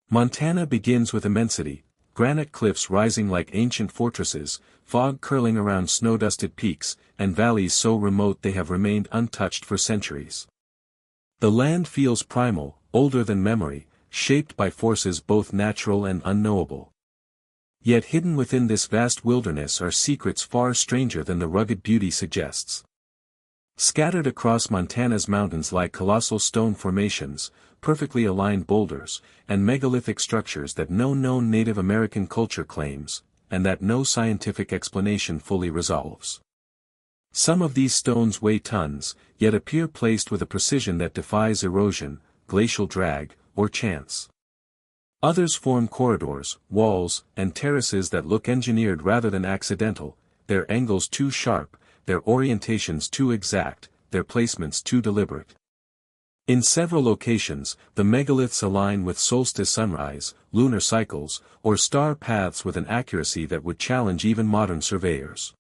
Montana begins with immensity, granite cliffs rising like ancient fortresses, fog curling around snow-dusted peaks, and valleys so remote they have remained untouched for centuries. The land feels primal, older than memory, shaped by forces both natural and unknowable. Yet hidden within this vast wilderness are secrets far stranger than the rugged beauty suggests. Scattered across Montana's mountains lie colossal stone formations, perfectly aligned boulders, and megalithic structures that no known Native American culture claims, and that no scientific explanation fully resolves. Some of these stones weigh tons, yet appear placed with a precision that defies erosion, glacial drag, or chance. Others form corridors, walls, and terraces that look engineered rather than accidental, their angles too sharp, their orientations too exact, their placements too deliberate. In several locations, the megaliths align with solstice sunrise, lunar cycles, or star paths with an accuracy that would challenge even modern surveyors.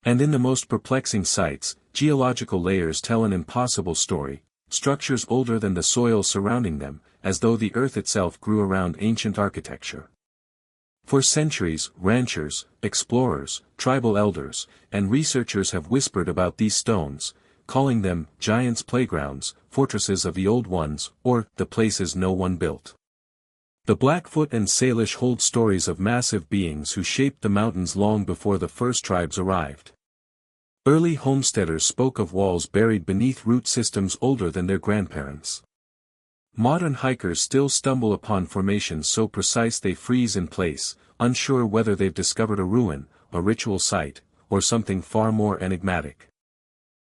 And in the most perplexing sites, geological layers tell an impossible story, structures older than the soil surrounding them, as though the earth itself grew around ancient architecture. For centuries, ranchers, explorers, tribal elders, and researchers have whispered about these stones, calling them giants' playgrounds, fortresses of the old ones, or the places no one built. The Blackfoot and Salish hold stories of massive beings who shaped the mountains long before the first tribes arrived. Early homesteaders spoke of walls buried beneath root systems older than their grandparents. Modern hikers still stumble upon formations so precise they freeze in place, unsure whether they've discovered a ruin, a ritual site, or something far more enigmatic.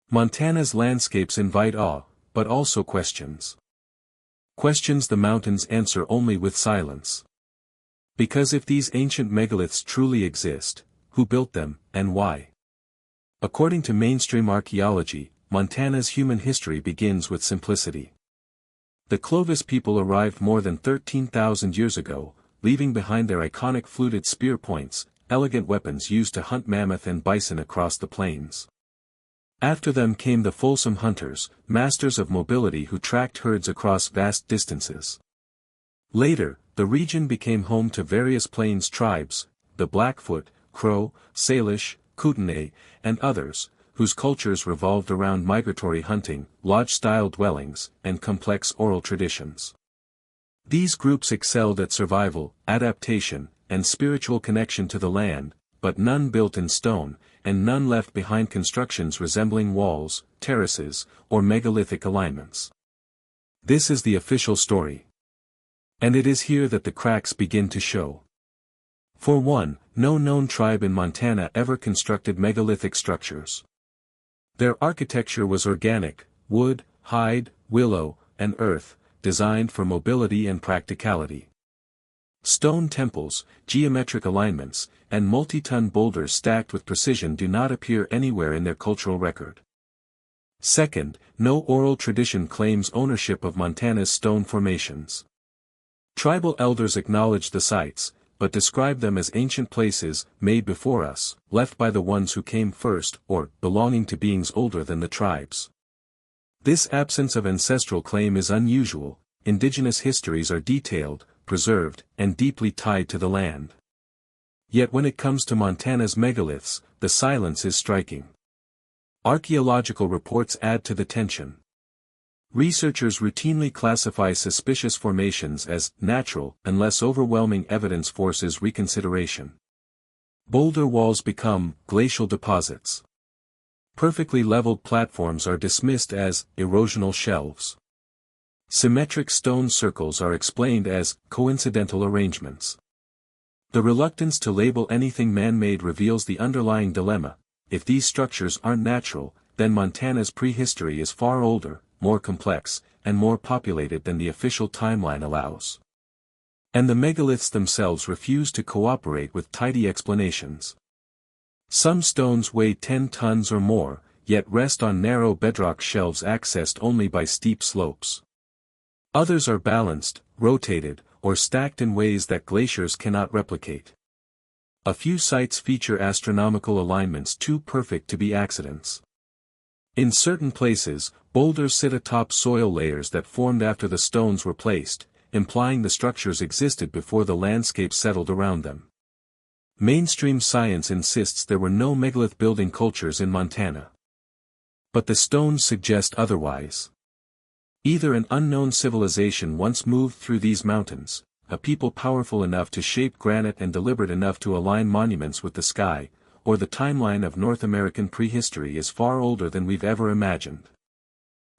Montana's landscapes invite awe, but also questions. Questions the mountains answer only with silence. Because if these ancient megaliths truly exist, who built them, and why? According to mainstream archaeology, Montana's human history begins with simplicity. The Clovis people arrived more than 13,000 years ago, leaving behind their iconic fluted spear points, elegant weapons used to hunt mammoth and bison across the plains. After them came the fulsome hunters, masters of mobility who tracked herds across vast distances. Later, the region became home to various plains tribes, the Blackfoot, Crow, Salish, Kootenai, and others, whose cultures revolved around migratory hunting, lodge-style dwellings, and complex oral traditions. These groups excelled at survival, adaptation, and spiritual connection to the land, but none built in stone, and none left behind constructions resembling walls, terraces, or megalithic alignments. This is the official story. And it is here that the cracks begin to show. For one, no known tribe in Montana ever constructed megalithic structures. Their architecture was organic, wood, hide, willow, and earth, designed for mobility and practicality. Stone temples, geometric alignments, and multi-ton boulders stacked with precision do not appear anywhere in their cultural record. Second, no oral tradition claims ownership of Montana's stone formations. Tribal elders acknowledge the sites, but describe them as ancient places, made before us, left by the ones who came first, or belonging to beings older than the tribes. This absence of ancestral claim is unusual. Indigenous histories are detailed, preserved, and deeply tied to the land. Yet when it comes to Montana's megaliths, the silence is striking. Archaeological reports add to the tension. Researchers routinely classify suspicious formations as natural unless overwhelming evidence forces reconsideration. Boulder walls become glacial deposits. Perfectly leveled platforms are dismissed as erosional shelves. Symmetric stone circles are explained as coincidental arrangements. The reluctance to label anything man-made reveals the underlying dilemma. If these structures aren't natural, then Montana's prehistory is far older, more complex, and more populated than the official timeline allows. And the megaliths themselves refuse to cooperate with tidy explanations. Some stones weigh 10 tons or more, yet rest on narrow bedrock shelves accessed only by steep slopes. Others are balanced, rotated, or stacked in ways that glaciers cannot replicate. A few sites feature astronomical alignments too perfect to be accidents. In certain places, boulders sit atop soil layers that formed after the stones were placed, implying the structures existed before the landscape settled around them. Mainstream science insists there were no megalith building cultures in Montana. But the stones suggest otherwise. Either an unknown civilization once moved through these mountains, a people powerful enough to shape granite and deliberate enough to align monuments with the sky, or the timeline of North American prehistory is far older than we've ever imagined.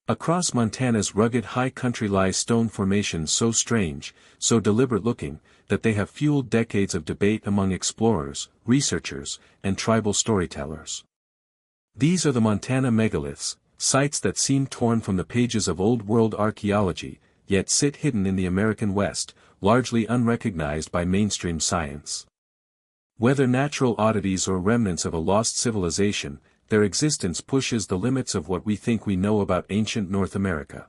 Across Montana's rugged high country lie stone formations so strange, so deliberate-looking, that they have fueled decades of debate among explorers, researchers, and tribal storytellers. These are the Montana megaliths, sites that seem torn from the pages of old-world archaeology, yet sit hidden in the American West, largely unrecognized by mainstream science. Whether natural oddities or remnants of a lost civilization, their existence pushes the limits of what we think we know about ancient North America.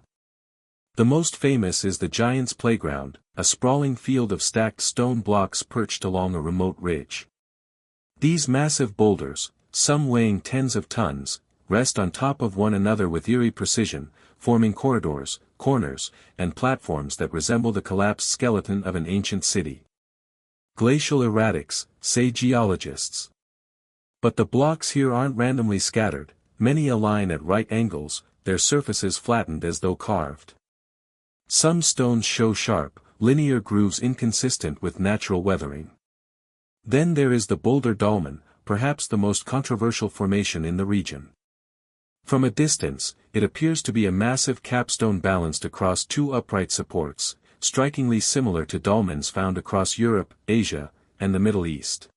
The most famous is the Giant's Playground, a sprawling field of stacked stone blocks perched along a remote ridge. These massive boulders, some weighing tens of tons, rest on top of one another with eerie precision, forming corridors, corners, and platforms that resemble the collapsed skeleton of an ancient city. Glacial erratics, say geologists. But the blocks here aren't randomly scattered, many align at right angles, their surfaces flattened as though carved. Some stones show sharp, linear grooves inconsistent with natural weathering. Then there is the boulder dolmen, perhaps the most controversial formation in the region. From a distance, it appears to be a massive capstone balanced across two upright supports, strikingly similar to dolmens found across Europe, Asia, and the Middle East.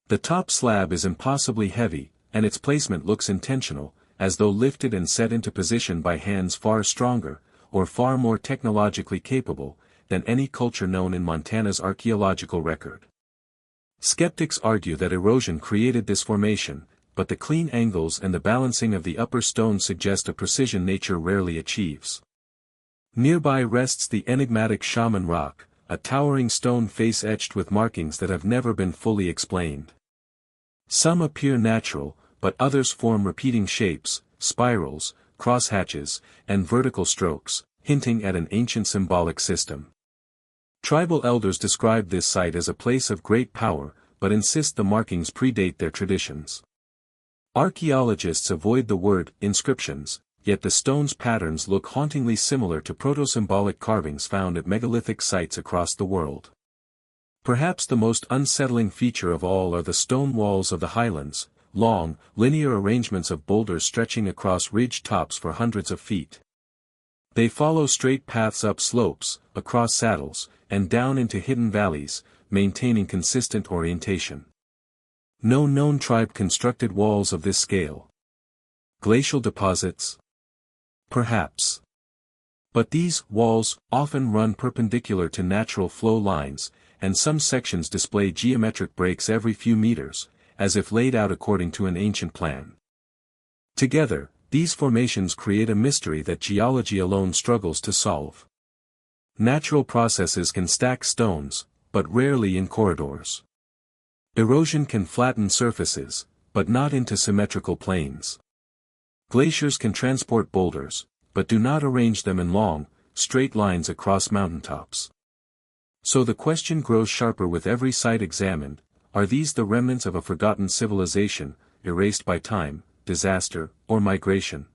The top slab is impossibly heavy, and its placement looks intentional, as though lifted and set into position by hands far stronger, or far more technologically capable, than any culture known in Montana's archaeological record. Skeptics argue that erosion created this formation, but the clean angles and the balancing of the upper stone suggest a precision nature rarely achieves. Nearby rests the enigmatic Shaman Rock, a towering stone face etched with markings that have never been fully explained. Some appear natural, but others form repeating shapes, spirals, crosshatches, and vertical strokes, hinting at an ancient symbolic system. Tribal elders describe this site as a place of great power, but insist the markings predate their traditions. Archaeologists avoid the word inscriptions, yet the stone's patterns look hauntingly similar to proto-symbolic carvings found at megalithic sites across the world. Perhaps the most unsettling feature of all are the stone walls of the highlands, long, linear arrangements of boulders stretching across ridge tops for hundreds of feet. They follow straight paths up slopes, across saddles, and down into hidden valleys, maintaining consistent orientation. No known tribe constructed walls of this scale. Glacial deposits? Perhaps. But these walls often run perpendicular to natural flow lines, and some sections display geometric breaks every few meters, as if laid out according to an ancient plan. Together, these formations create a mystery that geology alone struggles to solve. Natural processes can stack stones, but rarely in corridors. Erosion can flatten surfaces, but not into symmetrical planes. Glaciers can transport boulders, but do not arrange them in long, straight lines across mountaintops. So the question grows sharper with every site examined: are these the remnants of a forgotten civilization, erased by time, disaster, or migration?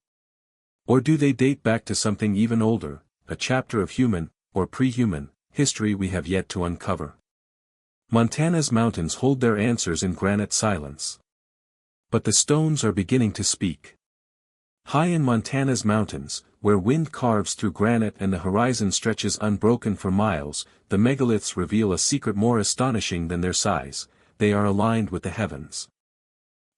Or do they date back to something even older, a chapter of human, or pre-human, history we have yet to uncover? Montana's mountains hold their answers in granite silence. But the stones are beginning to speak. High in Montana's mountains, where wind carves through granite and the horizon stretches unbroken for miles, the megaliths reveal a secret more astonishing than their size: they are aligned with the heavens.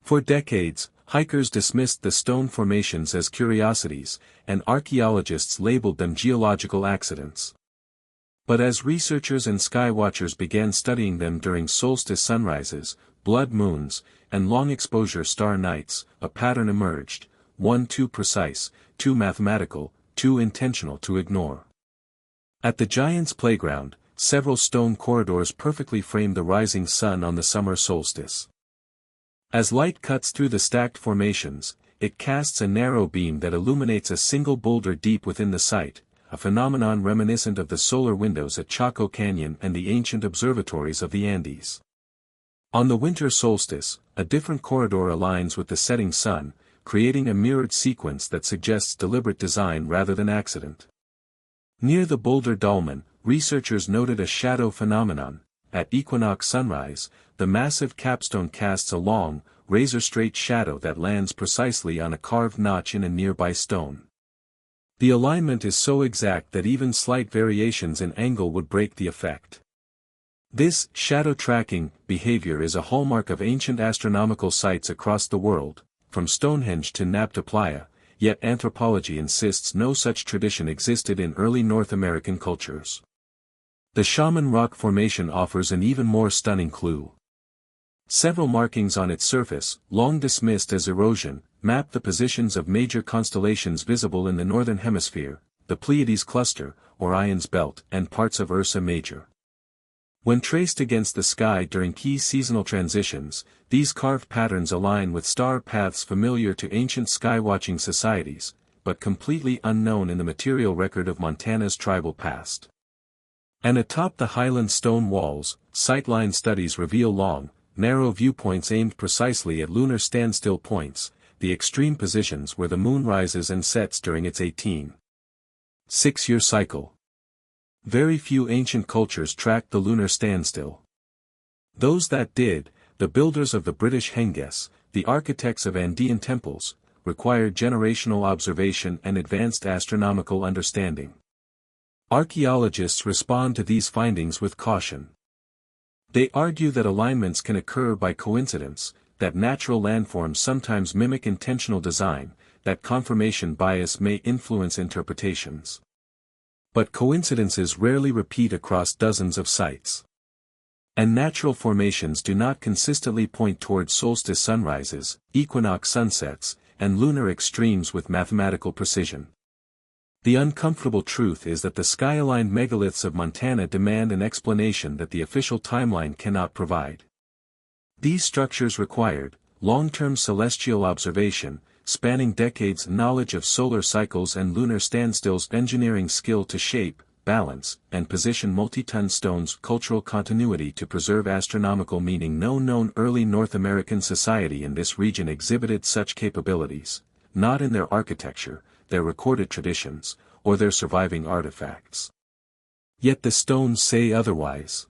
For decades, hikers dismissed the stone formations as curiosities, and archaeologists labeled them geological accidents. But as researchers and skywatchers began studying them during solstice sunrises, blood moons, and long-exposure star nights, a pattern emerged: one too precise, too mathematical, too intentional to ignore. At the Giant's Playground, several stone corridors perfectly frame the rising sun on the summer solstice. As light cuts through the stacked formations, it casts a narrow beam that illuminates a single boulder deep within the site, a phenomenon reminiscent of the solar windows at Chaco Canyon and the ancient observatories of the Andes. On the winter solstice, a different corridor aligns with the setting sun, creating a mirrored sequence that suggests deliberate design rather than accident. Near the boulder dolmen, researchers noted a shadow phenomenon. At equinox sunrise, the massive capstone casts a long, razor-straight shadow that lands precisely on a carved notch in a nearby stone. The alignment is so exact that even slight variations in angle would break the effect. This shadow tracking behavior is a hallmark of ancient astronomical sites across the world, from Stonehenge to Nabta Playa, yet anthropology insists no such tradition existed in early North American cultures. The Shaman Rock Formation offers an even more stunning clue. Several markings on its surface, long dismissed as erosion, map the positions of major constellations visible in the northern hemisphere, the Pleiades cluster, Orion's belt, and parts of Ursa Major. When traced against the sky during key seasonal transitions, these carved patterns align with star paths familiar to ancient skywatching societies, but completely unknown in the material record of Montana's tribal past. And atop the highland stone walls, sightline studies reveal long, narrow viewpoints aimed precisely at lunar standstill points, the extreme positions where the moon rises and sets during its 18-6-year cycle. Very few ancient cultures tracked the lunar standstill. Those that did, the builders of the British Henges, the architects of Andean temples, required generational observation and advanced astronomical understanding. Archaeologists respond to these findings with caution. They argue that alignments can occur by coincidence, that natural landforms sometimes mimic intentional design, that confirmation bias may influence interpretations. But coincidences rarely repeat across dozens of sites. And natural formations do not consistently point toward solstice sunrises, equinox sunsets, and lunar extremes with mathematical precision. The uncomfortable truth is that the sky-aligned megaliths of Montana demand an explanation that the official timeline cannot provide. These structures required long-term celestial observation, spanning decades, knowledge of solar cycles and lunar standstills, engineering skill to shape, balance, and position multi-ton stones, cultural continuity to preserve astronomical meaning. No known early North American society in this region exhibited such capabilities, not in their architecture, their recorded traditions, or their surviving artifacts. Yet the stones say otherwise.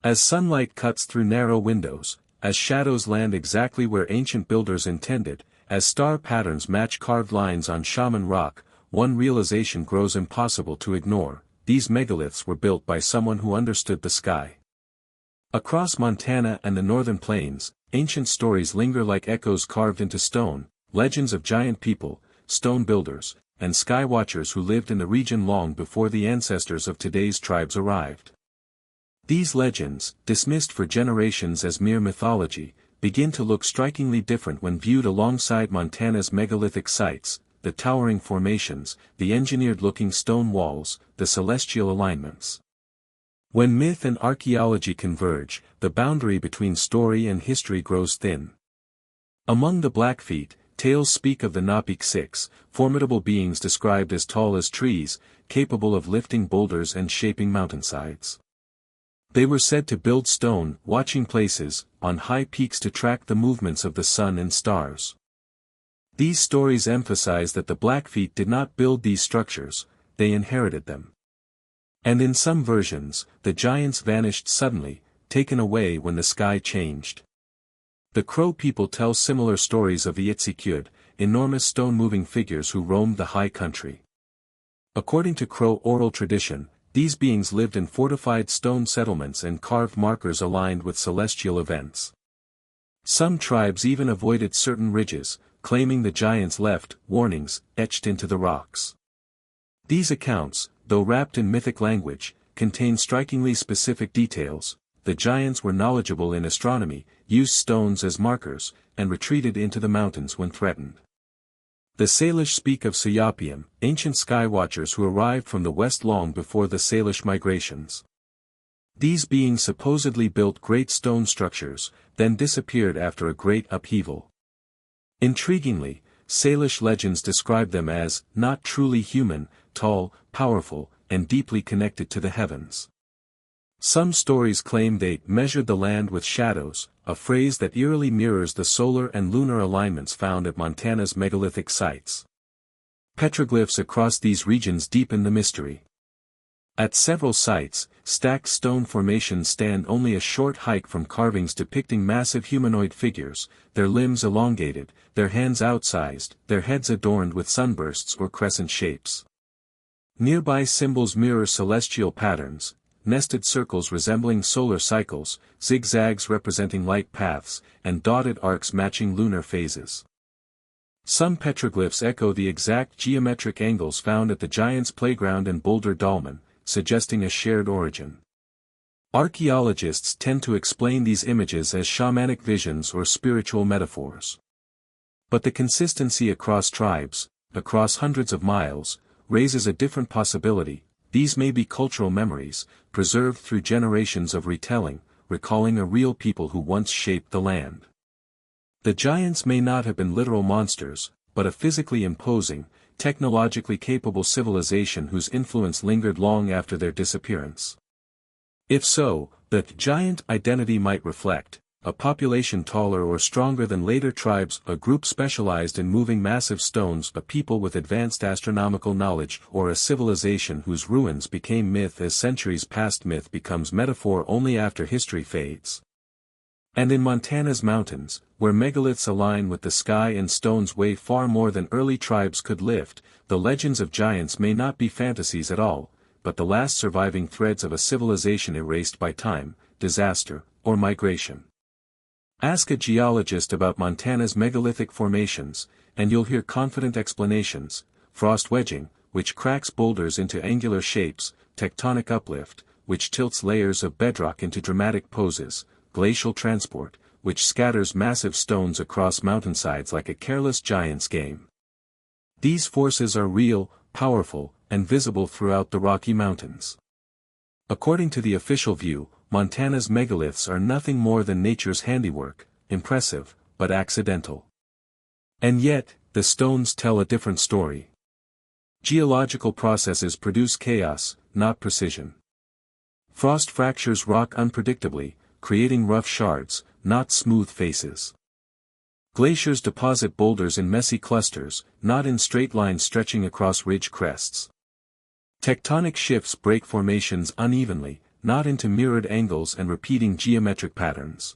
As sunlight cuts through narrow windows, as shadows land exactly where ancient builders intended, as star patterns match carved lines on Shaman Rock, one realization grows impossible to ignore: these megaliths were built by someone who understood the sky. Across Montana and the northern plains, ancient stories linger like echoes carved into stone, legends of giant people, stone builders, and sky watchers who lived in the region long before the ancestors of today's tribes arrived. These legends, dismissed for generations as mere mythology, begin to look strikingly different when viewed alongside Montana's megalithic sites, the towering formations, the engineered-looking stone walls, the celestial alignments. When myth and archaeology converge, the boundary between story and history grows thin. Among the Blackfeet, tales speak of the Napik Six, formidable beings described as tall as trees, capable of lifting boulders and shaping mountainsides. They were said to build stone watching places on high peaks to track the movements of the sun and stars. These stories emphasize that the Blackfeet did not build these structures, they inherited them. And in some versions, the giants vanished suddenly, taken away when the sky changed. The Crow people tell similar stories of the Itzikud, enormous stone-moving figures who roamed the high country. According to Crow oral tradition, these beings lived in fortified stone settlements and carved markers aligned with celestial events. Some tribes even avoided certain ridges, claiming the giants left warnings etched into the rocks. These accounts, though wrapped in mythic language, contain strikingly specific details. The giants were knowledgeable in astronomy, used stones as markers, and retreated into the mountains when threatened. The Salish speak of Sayapiam, ancient skywatchers who arrived from the west long before the Salish migrations. These beings supposedly built great stone structures, then disappeared after a great upheaval. Intriguingly, Salish legends describe them as not truly human, tall, powerful, and deeply connected to the heavens. Some stories claim they measured the land with shadows, a phrase that eerily mirrors the solar and lunar alignments found at Montana's megalithic sites. Petroglyphs across these regions deepen the mystery. At several sites, stacked stone formations stand only a short hike from carvings depicting massive humanoid figures, their limbs elongated, their hands outsized, their heads adorned with sunbursts or crescent shapes. Nearby symbols mirror celestial patterns, nested circles resembling solar cycles, zigzags representing light paths, and dotted arcs matching lunar phases. Some petroglyphs echo the exact geometric angles found at the Giant's Playground and Boulder Dolmen, suggesting a shared origin. Archaeologists tend to explain these images as shamanic visions or spiritual metaphors. But the consistency across tribes, across hundreds of miles, raises a different possibility. These may be cultural memories, preserved through generations of retelling, recalling a real people who once shaped the land. The giants may not have been literal monsters, but a physically imposing, technologically capable civilization whose influence lingered long after their disappearance. If so, the giant identity might reflect a population taller or stronger than later tribes, a group specialized in moving massive stones, a people with advanced astronomical knowledge, or a civilization whose ruins became myth as centuries passed. Myth becomes metaphor only after history fades. And in Montana's mountains, where megaliths align with the sky and stones weigh far more than early tribes could lift, the legends of giants may not be fantasies at all, but the last surviving threads of a civilization erased by time, disaster, or migration. Ask a geologist about Montana's megalithic formations, and you'll hear confident explanations: frost wedging, which cracks boulders into angular shapes; tectonic uplift, which tilts layers of bedrock into dramatic poses; glacial transport, which scatters massive stones across mountainsides like a careless giant's game. These forces are real, powerful, and visible throughout the Rocky Mountains. According to the official view, Montana's megaliths are nothing more than nature's handiwork, impressive, but accidental. And yet, the stones tell a different story. Geological processes produce chaos, not precision. Frost fractures rock unpredictably, creating rough shards, not smooth faces. Glaciers deposit boulders in messy clusters, not in straight lines stretching across ridge crests. Tectonic shifts break formations unevenly, not into mirrored angles and repeating geometric patterns.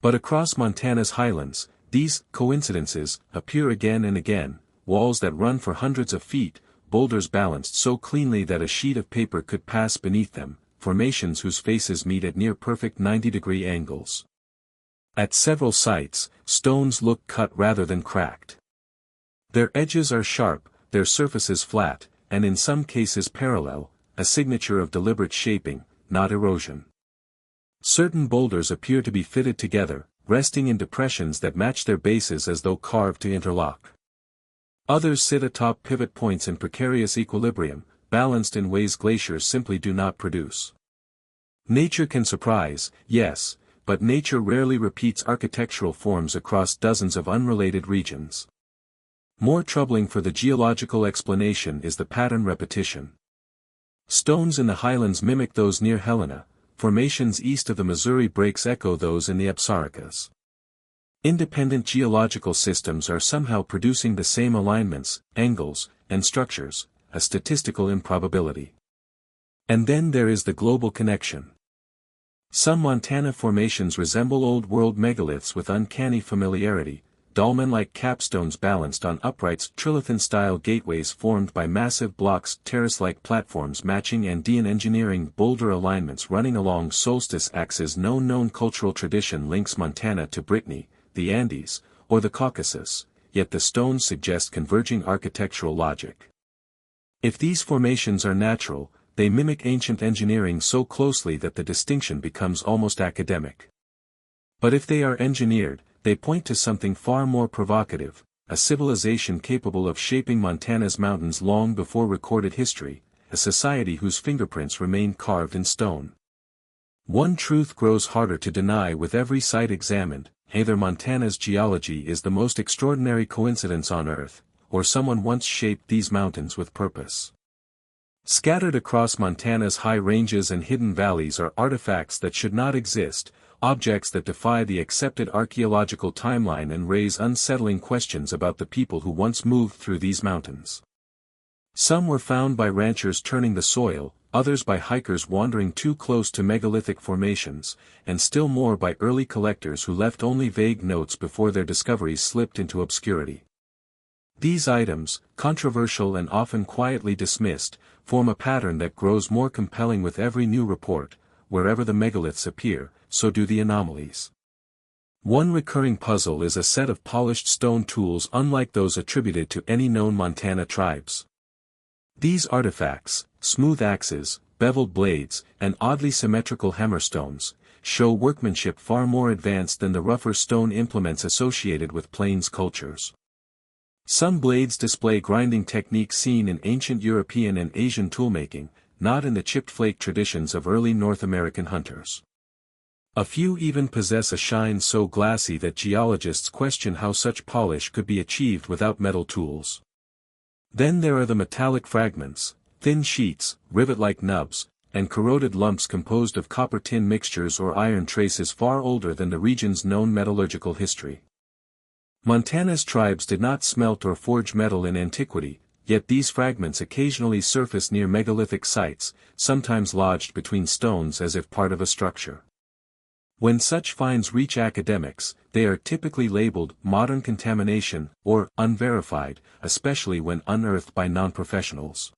But across Montana's highlands, these coincidences appear again and again: walls that run for hundreds of feet, boulders balanced so cleanly that a sheet of paper could pass beneath them, formations whose faces meet at near-perfect 90-degree angles. At several sites, stones look cut rather than cracked. Their edges are sharp, their surfaces flat, and in some cases parallel, a signature of deliberate shaping, not erosion. Certain boulders appear to be fitted together, resting in depressions that match their bases as though carved to interlock. Others sit atop pivot points in precarious equilibrium, balanced in ways glaciers simply do not produce. Nature can surprise, yes, but nature rarely repeats architectural forms across dozens of unrelated regions. More troubling for the geological explanation is the pattern repetition. Stones in the highlands mimic those near Helena, formations east of the Missouri Breaks echo those in the Apsaricas. Independent geological systems are somehow producing the same alignments, angles, and structures, a statistical improbability. And then there is the global connection. Some Montana formations resemble Old World megaliths with uncanny familiarity, dolmen-like capstones balanced on uprights, trilithon-style gateways formed by massive blocks, terrace-like platforms matching Andean engineering, boulder alignments running along solstice axes. No known cultural tradition links Montana to Brittany, the Andes, or the Caucasus, yet the stones suggest converging architectural logic. If these formations are natural, they mimic ancient engineering so closely that the distinction becomes almost academic. But if they are engineered, they point to something far more provocative: a civilization capable of shaping Montana's mountains long before recorded history, a society whose fingerprints remain carved in stone. One truth grows harder to deny with every site examined: either Montana's geology is the most extraordinary coincidence on Earth, or someone once shaped these mountains with purpose. Scattered across Montana's high ranges and hidden valleys are artifacts that should not exist, objects that defy the accepted archaeological timeline and raise unsettling questions about the people who once moved through these mountains. Some were found by ranchers turning the soil, others by hikers wandering too close to megalithic formations, and still more by early collectors who left only vague notes before their discoveries slipped into obscurity. These items, controversial and often quietly dismissed, form a pattern that grows more compelling with every new report. Wherever the megaliths appear, so do the anomalies. One recurring puzzle is a set of polished stone tools unlike those attributed to any known Montana tribes. These artifacts, smooth axes, beveled blades, and oddly symmetrical hammerstones, show workmanship far more advanced than the rougher stone implements associated with plains cultures. Some blades display grinding techniques seen in ancient European and Asian toolmaking, not in the chipped flake traditions of early North American hunters. A few even possess a shine so glassy that geologists question how such polish could be achieved without metal tools. Then there are the metallic fragments, thin sheets, rivet-like nubs, and corroded lumps composed of copper-tin mixtures or iron traces far older than the region's known metallurgical history. Montana's tribes did not smelt or forge metal in antiquity, yet these fragments occasionally surface near megalithic sites, sometimes lodged between stones as if part of a structure. When such finds reach academics, they are typically labeled modern contamination or unverified, especially when unearthed by non-professionals.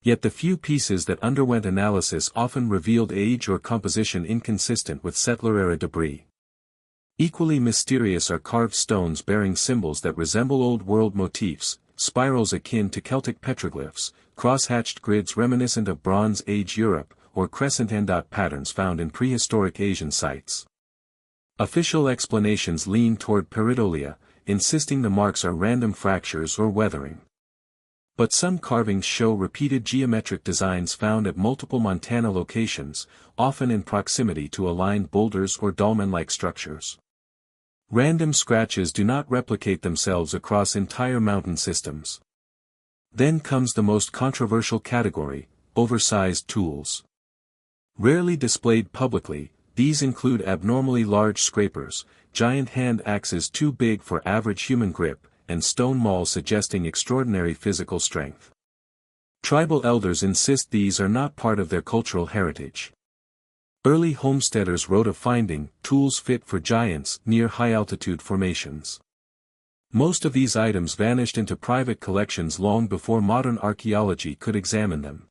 Yet the few pieces that underwent analysis often revealed age or composition inconsistent with settler-era debris. Equally mysterious are carved stones bearing symbols that resemble Old World motifs, spirals akin to Celtic petroglyphs, cross-hatched grids reminiscent of Bronze Age Europe, or crescent dot patterns found in prehistoric Asian sites. Official explanations lean toward pareidolia, insisting the marks are random fractures or weathering. But some carvings show repeated geometric designs found at multiple Montana locations, often in proximity to aligned boulders or dolmen-like structures. Random scratches do not replicate themselves across entire mountain systems. Then comes the most controversial category, oversized tools. Rarely displayed publicly, these include abnormally large scrapers, giant hand axes too big for average human grip, and stone mauls suggesting extraordinary physical strength. Tribal elders insist these are not part of their cultural heritage. Early homesteaders wrote of finding tools fit for giants near high-altitude formations. Most of these items vanished into private collections long before modern archaeology could examine them.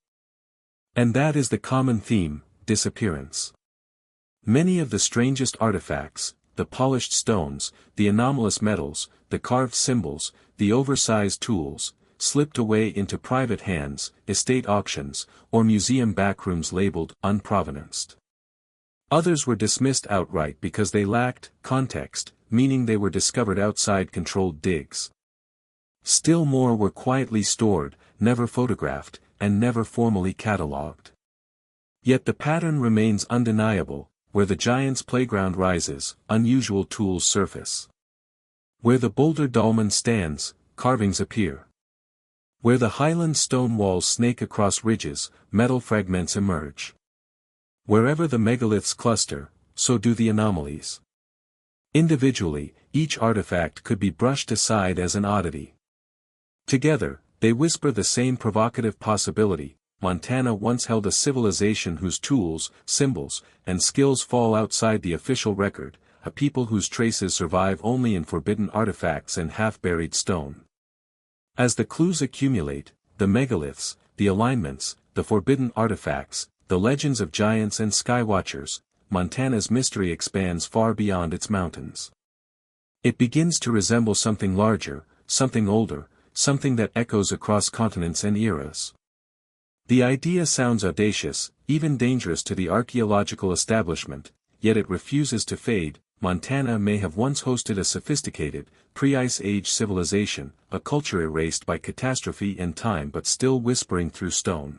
And that is the common theme, disappearance. Many of the strangest artifacts, the polished stones, the anomalous metals, the carved symbols, the oversized tools, slipped away into private hands, estate auctions, or museum backrooms labeled unprovenanced. Others were dismissed outright because they lacked context, meaning they were discovered outside controlled digs. Still more were quietly stored, never photographed, and never formally catalogued. Yet the pattern remains undeniable: where the giant's playground rises, unusual tools surface. Where the boulder dolmen stands, carvings appear. Where the highland stone walls snake across ridges, metal fragments emerge. Wherever the megaliths cluster, so do the anomalies. Individually, each artifact could be brushed aside as an oddity. Together, they whisper the same provocative possibility: Montana once held a civilization whose tools, symbols, and skills fall outside the official record, a people whose traces survive only in forbidden artifacts and half-buried stone. As the clues accumulate, the megaliths, the alignments, the forbidden artifacts, the legends of giants and skywatchers, Montana's mystery expands far beyond its mountains. It begins to resemble something larger, something older, something that echoes across continents and eras. The idea sounds audacious, even dangerous to the archaeological establishment, yet it refuses to fade. Montana may have once hosted a sophisticated, pre-Ice Age civilization, a culture erased by catastrophe and time but still whispering through stone.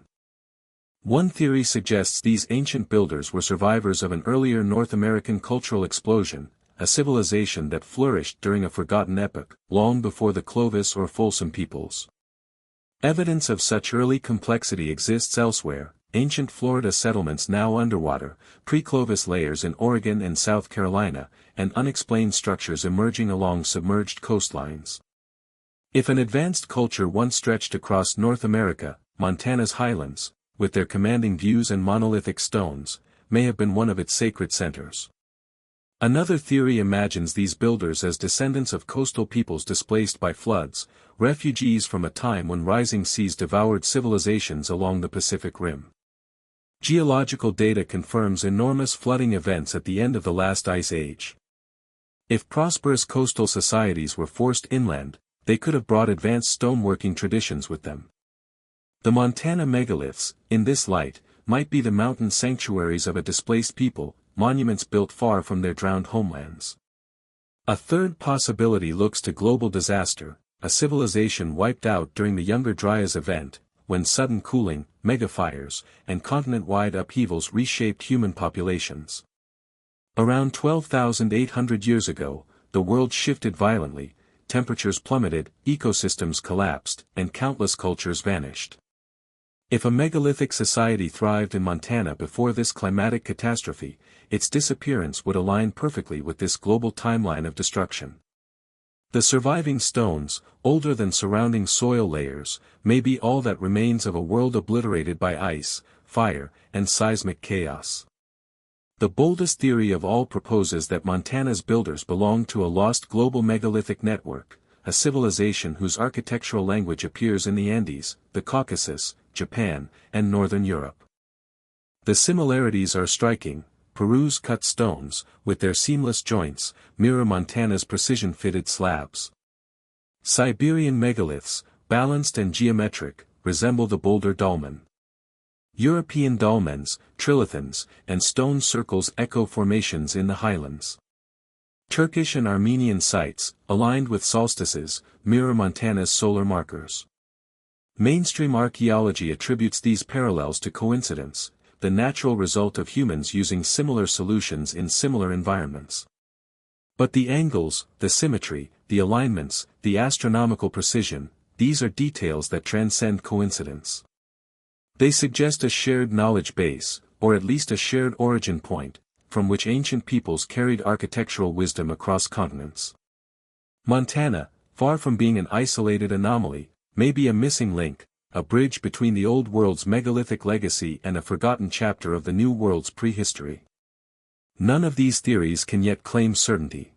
One theory suggests these ancient builders were survivors of an earlier North American cultural explosion, a civilization that flourished during a forgotten epoch, long before the Clovis or Folsom peoples. Evidence of such early complexity exists elsewhere: ancient Florida settlements now underwater, pre-Clovis layers in Oregon and South Carolina, and unexplained structures emerging along submerged coastlines. If an advanced culture once stretched across North America, Montana's highlands, with their commanding views and monolithic stones, may have been one of its sacred centers. Another theory imagines these builders as descendants of coastal peoples displaced by floods, refugees from a time when rising seas devoured civilizations along the Pacific Rim. Geological data confirms enormous flooding events at the end of the last ice age. If prosperous coastal societies were forced inland, they could have brought advanced stoneworking traditions with them. The Montana megaliths, in this light, might be the mountain sanctuaries of a displaced people, monuments built far from their drowned homelands. A third possibility looks to global disaster, a civilization wiped out during the Younger Dryas event, when sudden cooling, megafires, and continent-wide upheavals reshaped human populations. Around 12,800 years ago, the world shifted violently, temperatures plummeted, ecosystems collapsed, and countless cultures vanished. If a megalithic society thrived in Montana before this climatic catastrophe, its disappearance would align perfectly with this global timeline of destruction. The surviving stones, older than surrounding soil layers, may be all that remains of a world obliterated by ice, fire, and seismic chaos. The boldest theory of all proposes that Montana's builders belong to a lost global megalithic network, a civilization whose architectural language appears in the Andes, the Caucasus, Japan, and Northern Europe. The similarities are striking. Peru's cut stones, with their seamless joints, mirror Montana's precision-fitted slabs. Siberian megaliths, balanced and geometric, resemble the boulder dolmen. European dolmens, trilithons, and stone circles echo formations in the highlands. Turkish and Armenian sites, aligned with solstices, mirror Montana's solar markers. Mainstream archaeology attributes these parallels to coincidence, the natural result of humans using similar solutions in similar environments. But the angles, the symmetry, the alignments, the astronomical precision, these are details that transcend coincidence. They suggest a shared knowledge base, or at least a shared origin point, from which ancient peoples carried architectural wisdom across continents. Montana, far from being an isolated anomaly, may be a missing link, a bridge between the Old World's megalithic legacy and a forgotten chapter of the New World's prehistory. None of these theories can yet claim certainty.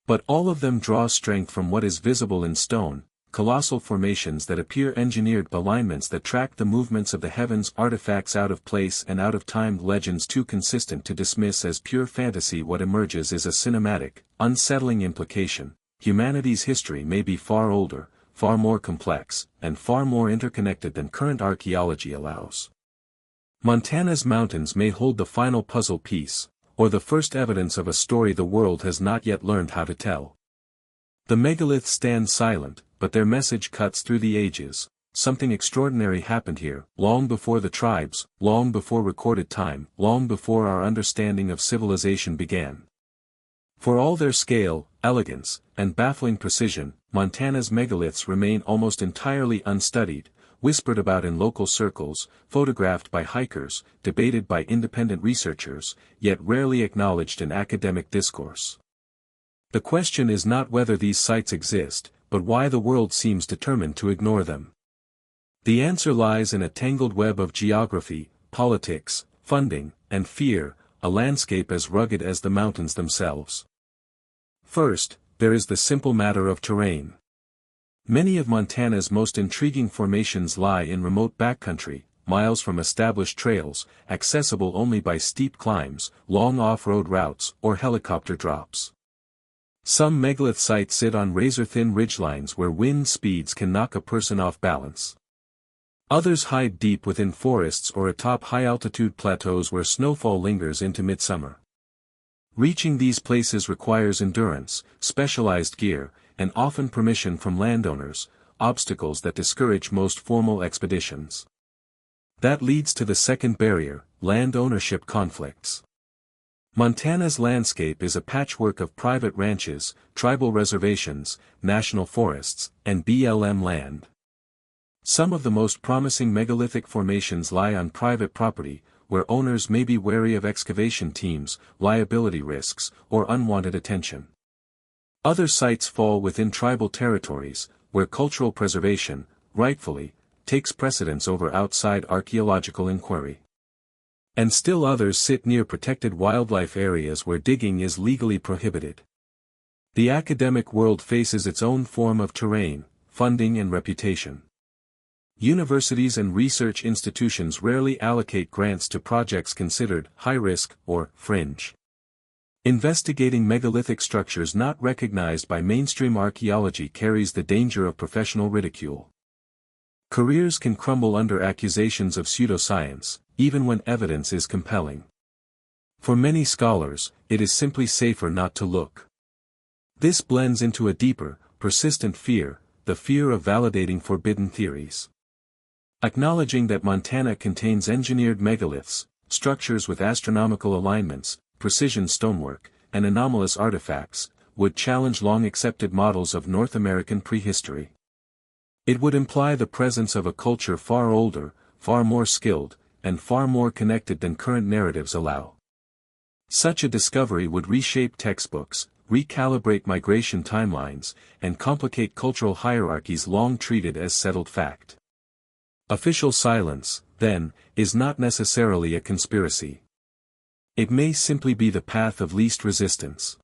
But all of them draw strength from what is visible in stone, colossal formations that appear engineered, alignments that track the movements of the heavens, artifacts out of place and out of time, legends too consistent to dismiss as pure fantasy. What emerges is a cinematic, unsettling implication. Humanity's history may be far older, far more complex, and far more interconnected than current archaeology allows. Montana's mountains may hold the final puzzle piece, or the first evidence of a story the world has not yet learned how to tell. The megaliths stand silent, but their message cuts through the ages. Something extraordinary happened here, long before the tribes, long before recorded time, long before our understanding of civilization began. For all their scale, elegance, and baffling precision, Montana's megaliths remain almost entirely unstudied, whispered about in local circles, photographed by hikers, debated by independent researchers, yet rarely acknowledged in academic discourse. The question is not whether these sites exist, but why the world seems determined to ignore them. The answer lies in a tangled web of geography, politics, funding, and fear, a landscape as rugged as the mountains themselves. First, there is the simple matter of terrain. Many of Montana's most intriguing formations lie in remote backcountry, miles from established trails, accessible only by steep climbs, long off-road routes, or helicopter drops. Some megalith sites sit on razor-thin ridgelines where wind speeds can knock a person off balance. Others hide deep within forests or atop high-altitude plateaus where snowfall lingers into midsummer. Reaching these places requires endurance, specialized gear, and often permission from landowners, obstacles that discourage most formal expeditions. That leads to the second barrier, land ownership conflicts. Montana's landscape is a patchwork of private ranches, tribal reservations, national forests, and BLM land. Some of the most promising megalithic formations lie on private property, where owners may be wary of excavation teams, liability risks, or unwanted attention. Other sites fall within tribal territories, where cultural preservation, rightfully, takes precedence over outside archaeological inquiry. And still others sit near protected wildlife areas where digging is legally prohibited. The academic world faces its own form of terrain, funding and reputation. Universities and research institutions rarely allocate grants to projects considered high-risk or fringe. Investigating megalithic structures not recognized by mainstream archaeology carries the danger of professional ridicule. Careers can crumble under accusations of pseudoscience, even when evidence is compelling. For many scholars, it is simply safer not to look. This blends into a deeper, persistent fear, the fear of validating forbidden theories. Acknowledging that Montana contains engineered megaliths, structures with astronomical alignments, precision stonework, and anomalous artifacts, would challenge long-accepted models of North American prehistory. It would imply the presence of a culture far older, far more skilled, and far more connected than current narratives allow. Such a discovery would reshape textbooks, recalibrate migration timelines, and complicate cultural hierarchies long treated as settled fact. Official silence, then, is not necessarily a conspiracy. It may simply be the path of least resistance.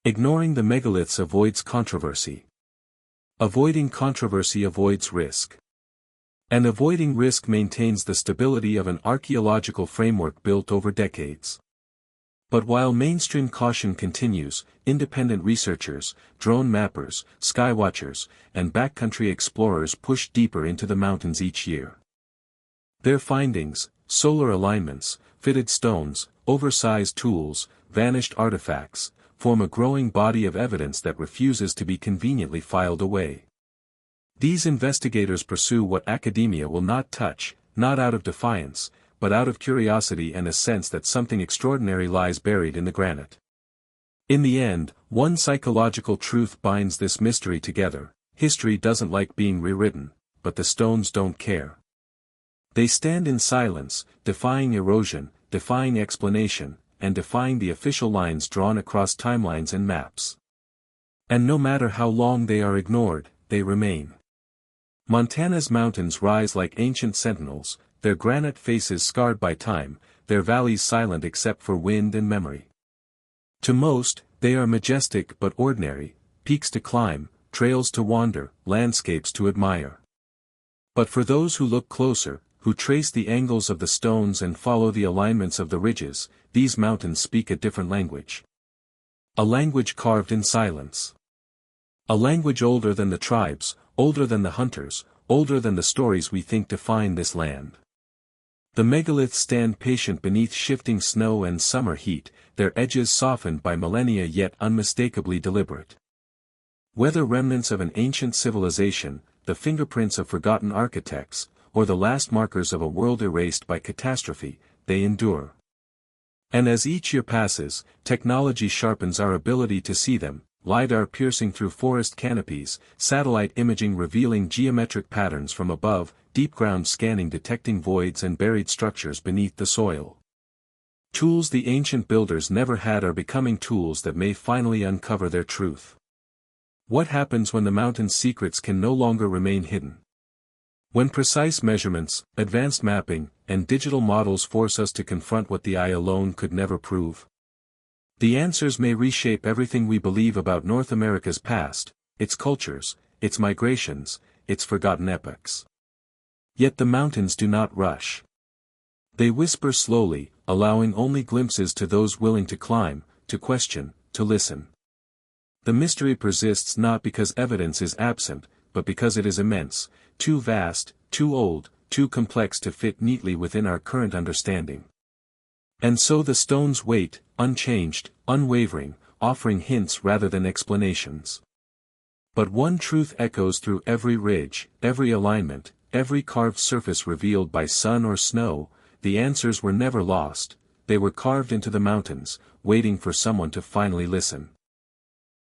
Ignoring the megaliths avoids controversy. Avoiding controversy avoids risk. And avoiding risk maintains the stability of an archaeological framework built over decades. But while mainstream caution continues, independent researchers, drone mappers, skywatchers, and backcountry explorers push deeper into the mountains each year. Their findings, solar alignments, fitted stones, oversized tools, vanished artifacts, form a growing body of evidence that refuses to be conveniently filed away. These investigators pursue what academia will not touch, not out of defiance, but out of curiosity and a sense that something extraordinary lies buried in the granite. In the end, one psychological truth binds this mystery together: history doesn't like being rewritten, but the stones don't care. They stand in silence, defying erosion, defying explanation, and defying the official lines drawn across timelines and maps. And no matter how long they are ignored, they remain. Montana's mountains rise like ancient sentinels, their granite faces scarred by time, their valleys silent except for wind and memory. To most, they are majestic but ordinary, peaks to climb, trails to wander, landscapes to admire. But for those who look closer, who trace the angles of the stones and follow the alignments of the ridges, these mountains speak a different language. A language carved in silence. A language older than the tribes, older than the hunters, older than the stories we think define this land. The megaliths stand patient beneath shifting snow and summer heat, their edges softened by millennia yet unmistakably deliberate. Whether remnants of an ancient civilization, the fingerprints of forgotten architects, or the last markers of a world erased by catastrophe, they endure. And as each year passes, technology sharpens our ability to see them, LiDAR piercing through forest canopies, satellite imaging revealing geometric patterns from above, deep ground scanning detecting voids and buried structures beneath the soil. Tools the ancient builders never had are becoming tools that may finally uncover their truth. What happens when the mountain's secrets can no longer remain hidden? When precise measurements, advanced mapping, and digital models force us to confront what the eye alone could never prove? The answers may reshape everything we believe about North America's past, its cultures, its migrations, its forgotten epochs. Yet the mountains do not rush. They whisper slowly, allowing only glimpses to those willing to climb, to question, to listen. The mystery persists not because evidence is absent, but because it is immense, too vast, too old, too complex to fit neatly within our current understanding. And so the stones wait, unchanged, unwavering, offering hints rather than explanations. But one truth echoes through every ridge, every alignment, every carved surface revealed by sun or snow: the answers were never lost, they were carved into the mountains, waiting for someone to finally listen.